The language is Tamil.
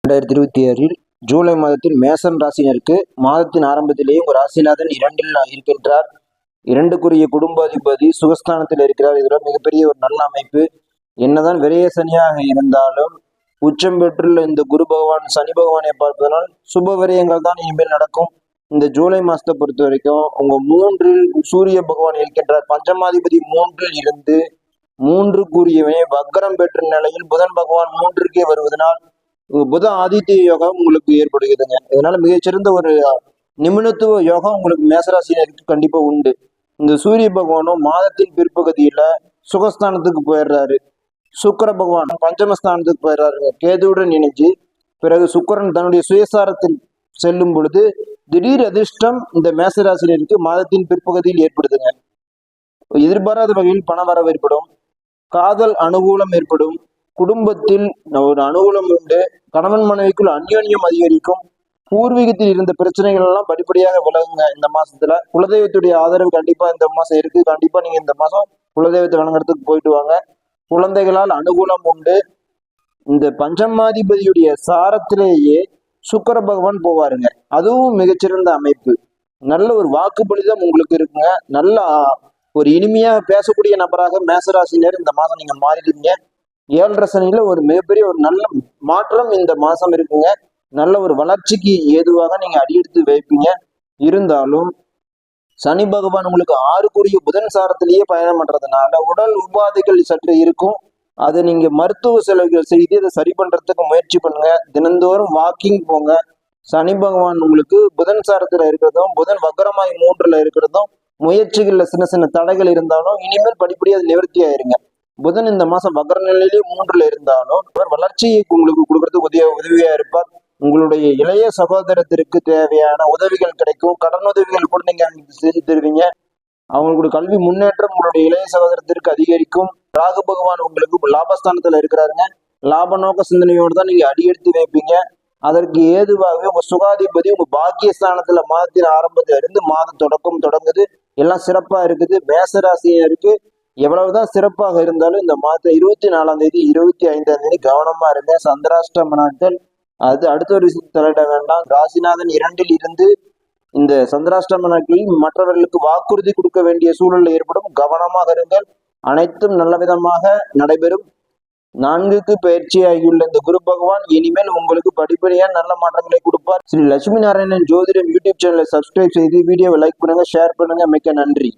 2026 ஜூலை மாதத்தில் மேசன் ராசினருக்கு மாதத்தின் ஆரம்பத்திலேயே ஒரு ராசிநாதன் 2ல் இருக்கின்றார். 2க்குரிய குடும்பாதிபதி சுகஸ்தானத்தில் இருக்கிறார். இதோட மிகப்பெரிய ஒரு நல்ல அமைப்பு. என்னதான் விரைய சனியாக இருந்தாலும் உச்சம் பெற்றுள்ள இந்த குரு பகவான் சனி பகவானை பார்ப்பதனால் சுப விரயங்கள் தான் இனிமேல் நடக்கும். இந்த ஜூலை மாசத்தை பொறுத்த வரைக்கும் உங்க 3ல் சூரிய பகவான் இருக்கின்றார். பஞ்சமாதிபதி 3ல் இருந்து 3க்குரியவனே வக்கரம் பெற்ற நிலையில் புதன் பகவான் 3க்கே வருவதனால் புத ஆதித்ய யோகம் உங்களுக்கு ஏற்படுகிறதுங்க. இதனால மிகச்சிறந்த ஒரு நிபுணத்துவ யோகம் உங்களுக்கு மேசராசினருக்கு கண்டிப்பா உண்டு. இந்த சூரிய பகவானும் மாதத்தின் பிற்பகுதியில சுகஸ்தானத்துக்கு போயிடுறாரு. சுக்கர பகவான் பஞ்சமஸ்தானத்துக்கு போயிடுறாருங்க கேதுவுடன் இணைஞ்சு. பிறகு சுக்கரன் தன்னுடைய சுயசாரத்தில் செல்லும் பொழுது திடீர் அதிர்ஷ்டம் இந்த மேசராசினருக்கு மாதத்தின் பிற்பகுதியில் ஏற்படுதுங்க. எதிர்பாராத வகையில் பண வரவு ஏற்படும், காதல் அனுகூலம் ஏற்படும், குடும்பத்தில் ஒரு அனுகூலம் உண்டு, கணவன் மனைவிக்குள் அந்யோன்யம் அதிகரிக்கும், பூர்வீகத்தில் இருந்த பிரச்சனைகள் எல்லாம் படிப்படியாக விலகுங்க. இந்த மாசத்துல குலதெய்வத்துடைய ஆதரவு கண்டிப்பா இந்த மாசம் இருக்கு. கண்டிப்பா நீங்க இந்த மாசம் குலதெய்வத்தை வணங்குறதுக்கு போயிட்டு வாங்க. குழந்தைகளால் அனுகூலம் உண்டு. இந்த பஞ்சமாதிபதியுடைய சாரத்திலேயே சுக்கர பகவான் போவாருங்க. அதுவும் மிகச்சிறந்த அமைப்பு. நல்ல ஒரு வாக்குப்பளிதம் உங்களுக்கு இருக்குங்க. நல்ல ஒரு இனிமையா பேசக்கூடிய நபராக மேசராசினர் இந்த மாசம் நீங்க மாறிடுவீங்க. 7.5 சனியில ஒரு மிகப்பெரிய ஒரு நல்ல மாற்றம் இந்த மாசம் இருக்குங்க. நல்ல ஒரு வளர்ச்சிக்கு ஏதுவாக நீங்க அடியெடுத்து வைப்பீங்க. இருந்தாலும் சனி பகவான் உங்களுக்கு 6க்குரிய புதன் சாரத்திலேயே பயணம் பண்றதுனால உடல் உபாதைகள் சற்று இருக்கும். அதை நீங்க மருத்துவ செலவுகள் செய்து அதை சரி பண்றதுக்கு முயற்சி பண்ணுங்க. தினந்தோறும் வாக்கிங் போங்க. சனி பகவான் உங்களுக்கு புதன் சாரத்துல இருக்கிறதும் புதன் வக்கரமாய் 3ல் இருக்கிறதும் முயற்சிகள்ல சின்ன சின்ன தடைகள் இருந்தாலும் இனிமேல் படிப்படியாக அது நிவர்த்தி ஆயிருங்க. புதன் இந்த மாசம் வக்கர நிலையிலேயே 3ல் இருந்தாலும் வளர்ச்சியை உங்களுக்கு கொடுக்கறதுக்கு உதவியா இருப்பார். உங்களுடைய இளைய சகோதரத்திற்கு தேவையான உதவிகள் கிடைக்கும். கடன் உதவிகள் கூட நீங்க செஞ்சு தருவீங்க. அவங்களுடைய கல்வி முன்னேற்றம் உங்களுடைய இளைய சகோதரத்திற்கு அதிகரிக்கும். ராகு பகவான் உங்களுக்கு லாபஸ்தானத்துல இருக்கிறாருங்க. லாப நோக்க சிந்தனையோடு தான் நீங்க அடியெடுத்து வைப்பீங்க. அதற்கு ஏதுவாகவே உங்க சுகாதிபதி உங்க பாக்கியஸ்தானத்துல மாதத்தின் ஆரம்பத்துல இருந்து மாத தொடக்கம் தொடங்குது. எல்லாம் சிறப்பா இருக்குது. மேசராசினருக்கு எவ்வளவுதான் சிறப்பாக இருந்தாலும் இந்த மாதம் 24ஆம் தேதி 25ஆம் தேதி கவனமா இருங்க. சந்திராஷ்டம நாட்கள். அது அடுத்த ஒரு விஷயம் தலையிட வேண்டாம். ராசிநாதன் 2ல் இருந்து இந்த சந்திராஷ்டம நாட்களில் மற்றவர்களுக்கு வாக்குறுதி கொடுக்க வேண்டிய சூழல் ஏற்படும். கவனமாக இருங்கள். அனைத்தும் நல்ல விதமாக நடைபெறும். 4க்கு பயிற்சியாகியுள்ள இந்த குரு பகவான் இனிமேல் உங்களுக்கு படிப்படியாக நல்ல மாற்றங்களை கொடுப்பார். ஸ்ரீ லட்சுமி நாராயணன் ஜோதிடம் யூடியூப் சேனலை சப்ஸ்கிரைப் செய்து வீடியோவை லைக் பண்ணுங்க, ஷேர் பண்ணுங்க. மிக்க நன்றி.